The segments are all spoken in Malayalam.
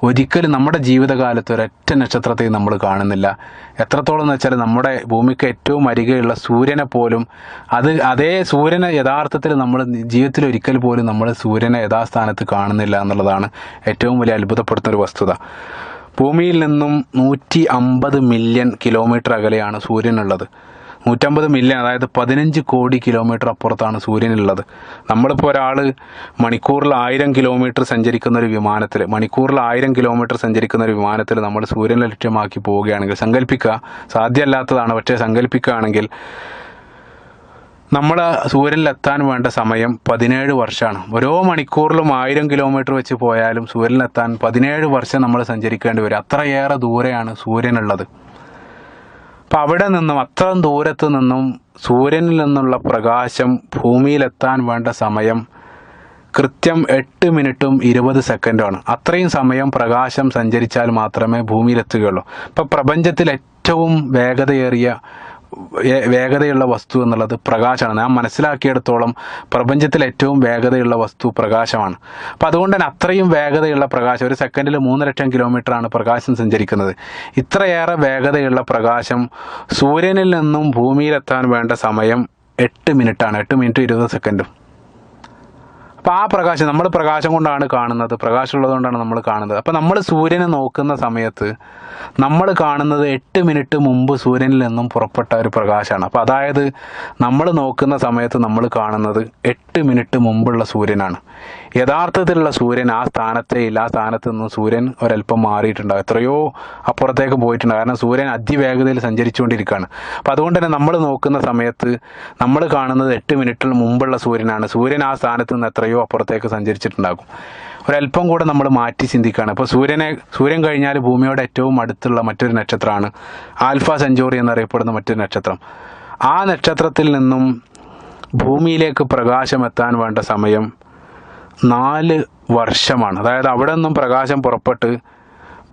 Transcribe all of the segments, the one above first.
ഒരിക്കലും നമ്മുടെ ജീവിതകാലത്ത് ഒരൊറ്റ നക്ഷത്രത്തെയും നമ്മൾ കാണുന്നില്ല. എത്രത്തോളം എന്ന് വെച്ചാൽ നമ്മുടെ ഭൂമിക്ക് ഏറ്റവും അരികെയുള്ള സൂര്യനെ പോലും അതേ സൂര്യനെ യഥാർത്ഥത്തിൽ നമ്മൾ ജീവിതത്തിൽ ഒരിക്കൽ പോലും നമ്മൾ സൂര്യനെ യഥാസ്ഥാനത്ത് കാണുന്നില്ല എന്നുള്ളതാണ് ഏറ്റവും വലിയ അത്ഭുതപ്പെടുത്തുന്ന ഒരു വസ്തുത. ഭൂമിയിൽ നിന്നും 150 മില്യൺ കിലോമീറ്റർ അകലെയാണ് സൂര്യനുള്ളത്. 150 മില്യൺ, അതായത് 15 കോടി കിലോമീറ്റർ അപ്പുറത്താണ് സൂര്യനുള്ളത്. നമ്മളിപ്പോൾ ഒരാൾ മണിക്കൂറിൽ 1000 കിലോമീറ്റർ സഞ്ചരിക്കുന്ന ഒരു വിമാനത്തിൽ നമ്മൾ സൂര്യനെ ലക്ഷ്യമാക്കി പോവുകയാണെങ്കിൽ, സങ്കല്പിക്കുക, സാധ്യമല്ലാത്തതാണ്, പക്ഷേ സങ്കല്പിക്കുകയാണെങ്കിൽ നമ്മൾ സൂര്യനിലെത്താൻ വേണ്ട സമയം 17 വർഷമാണ്. ഓരോ മണിക്കൂറിലും 1000 കിലോമീറ്റർ വെച്ച് പോയാലും സൂര്യനിലെത്താൻ 17 വർഷം നമ്മൾ സഞ്ചരിക്കേണ്ടി വരും. അത്രയേറെ ദൂരെയാണ് സൂര്യനുള്ളത്. അപ്പം അവിടെ നിന്നും, അത്രയും ദൂരത്ത് നിന്നും സൂര്യനിൽ നിന്നുള്ള പ്രകാശം ഭൂമിയിലെത്താൻ വേണ്ട സമയം കൃത്യം 8 മിനിറ്റും 20 സെക്കൻഡുമാണ്. അത്രയും സമയം പ്രകാശം സഞ്ചരിച്ചാൽ മാത്രമേ ഭൂമിയിലെത്തുകയുള്ളൂ. ഇപ്പം പ്രപഞ്ചത്തിൽ ഏറ്റവും വേഗതയുള്ള വസ്തു എന്നുള്ളത് പ്രകാശമാണ്. ഞാൻ മനസ്സിലാക്കിയിടത്തോളം പ്രപഞ്ചത്തിൽ ഏറ്റവും വേഗതയുള്ള വസ്തു പ്രകാശമാണ്. അപ്പോൾ അതുകൊണ്ട് തന്നെ അത്രയും വേഗതയുള്ള പ്രകാശം, ഒരു സെക്കൻഡിൽ 3 ലക്ഷം കിലോമീറ്ററാണ് പ്രകാശം സഞ്ചരിക്കുന്നത്. ഇത്രയേറെ വേഗതയുള്ള പ്രകാശം സൂര്യനിൽ നിന്നും ഭൂമിയിലെത്താൻ വേണ്ട സമയം 8 മിനിറ്റാണ്, 8 മിനിറ്റ് 20 സെക്കൻഡും. അപ്പോൾ ആ പ്രകാശം നമ്മൾ പ്രകാശം കൊണ്ടാണ് കാണുന്നത്, പ്രകാശമുള്ളത് കൊണ്ടാണ് നമ്മൾ കാണുന്നത്. അപ്പോൾ നമ്മൾ സൂര്യനെ നോക്കുന്ന സമയത്ത് നമ്മൾ കാണുന്നത് 8 മിനിറ്റ് മുമ്പ് സൂര്യനിൽ നിന്നും പുറപ്പെട്ട ഒരു പ്രകാശമാണ്. അപ്പോൾ അതായത് നമ്മൾ നോക്കുന്ന സമയത്ത് നമ്മൾ കാണുന്നത് 8 മിനിറ്റ് മുമ്പുള്ള സൂര്യനാണ്. യഥാർത്ഥത്തിലുള്ള സൂര്യൻ ആ സ്ഥാനത്ത് നിന്നും സൂര്യൻ ഒരല്പം മാറിയിട്ടുണ്ടാകും, എത്രയോ അപ്പുറത്തേക്ക് പോയിട്ടുണ്ട്. കാരണം സൂര്യൻ അതിവേഗതയിൽ സഞ്ചരിച്ചുകൊണ്ടിരിക്കുകയാണ്. അപ്പം അതുകൊണ്ട് തന്നെ നമ്മൾ നോക്കുന്ന സമയത്ത് നമ്മൾ കാണുന്നത് 8 മിനിറ്റിന് മുമ്പുള്ള സൂര്യനാണ്. സൂര്യൻ ആ സ്ഥാനത്ത് നിന്ന് എത്രയോ അപ്പുറത്തേക്ക് സഞ്ചരിച്ചിട്ടുണ്ടാകും. ഒരല്പം കൂടെ നമ്മൾ മാറ്റി ചിന്തിക്കുകയാണ്. ഇപ്പോൾ സൂര്യൻ കഴിഞ്ഞാൽ ഭൂമിയോട് ഏറ്റവും അടുത്തുള്ള മറ്റൊരു നക്ഷത്രമാണ് ആൽഫ സെഞ്ചുറി എന്നറിയപ്പെടുന്ന മറ്റൊരു നക്ഷത്രം. ആ നക്ഷത്രത്തിൽ നിന്നും ഭൂമിയിലേക്ക് പ്രകാശം എത്താൻ വേണ്ട സമയം 4 വർഷമാണ്. അതായത് അവിടെ നിന്നും പ്രകാശം പുറപ്പെട്ട്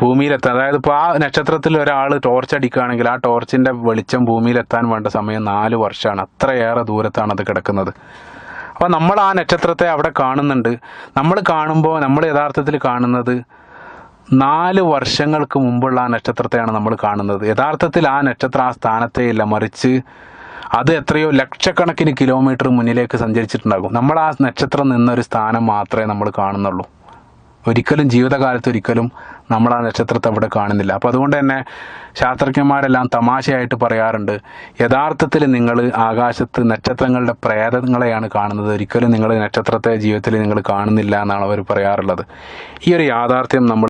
ഭൂമിയിലെത്താൻ, അതായത് ഇപ്പോൾ ആ നക്ഷത്രത്തിൽ ഒരാൾ ടോർച്ച് അടിക്കുകയാണെങ്കിൽ ആ ടോർച്ചിൻ്റെ വെളിച്ചം ഭൂമിയിലെത്താൻ വേണ്ട സമയം 4 വർഷമാണ്. അത്രയേറെ ദൂരത്താണ് അത് കിടക്കുന്നത്. അപ്പോൾ നമ്മൾ ആ നക്ഷത്രത്തെ അവിടെ കാണുന്നുണ്ട്. നമ്മൾ കാണുമ്പോൾ നമ്മൾ യഥാർത്ഥത്തിൽ കാണുന്നത് 4 വർഷങ്ങൾക്ക് മുമ്പുള്ള ആ നക്ഷത്രത്തെയാണ് നമ്മൾ കാണുന്നത്. യഥാർത്ഥത്തിൽ ആ നക്ഷത്രം ആ സ്ഥാനത്തേ ഇല്ല, മറിച്ച് അത് എത്രയോ ലക്ഷക്കണക്കിന് കിലോമീറ്റർ മുന്നിലേക്ക് സഞ്ചരിച്ചിട്ടുണ്ടാകും. നമ്മൾ ആ നക്ഷത്രം നിന്നൊരു സ്ഥാനം മാത്രമേ നമ്മൾ കാണുന്നുള്ളൂ. ജീവിതകാലത്ത് ഒരിക്കലും നമ്മൾ ആ നക്ഷത്രത്തെ അവിടെ കാണുന്നില്ല. അപ്പോൾ അതുകൊണ്ട് തന്നെ ശാസ്ത്രജ്ഞന്മാരെല്ലാം തമാശയായിട്ട് പറയാറുണ്ട്, യഥാർത്ഥത്തിൽ നിങ്ങൾ ആകാശത്ത് നക്ഷത്രങ്ങളുടെ പ്രേതങ്ങളെയാണ് കാണുന്നത്, ഒരിക്കലും നിങ്ങൾ നക്ഷത്രത്തെ ജീവിതത്തിൽ നിങ്ങൾ കാണുന്നില്ല എന്നാണ് അവർ പറയാറുള്ളത്. ഈ ഒരു യാഥാർത്ഥ്യം നമ്മൾ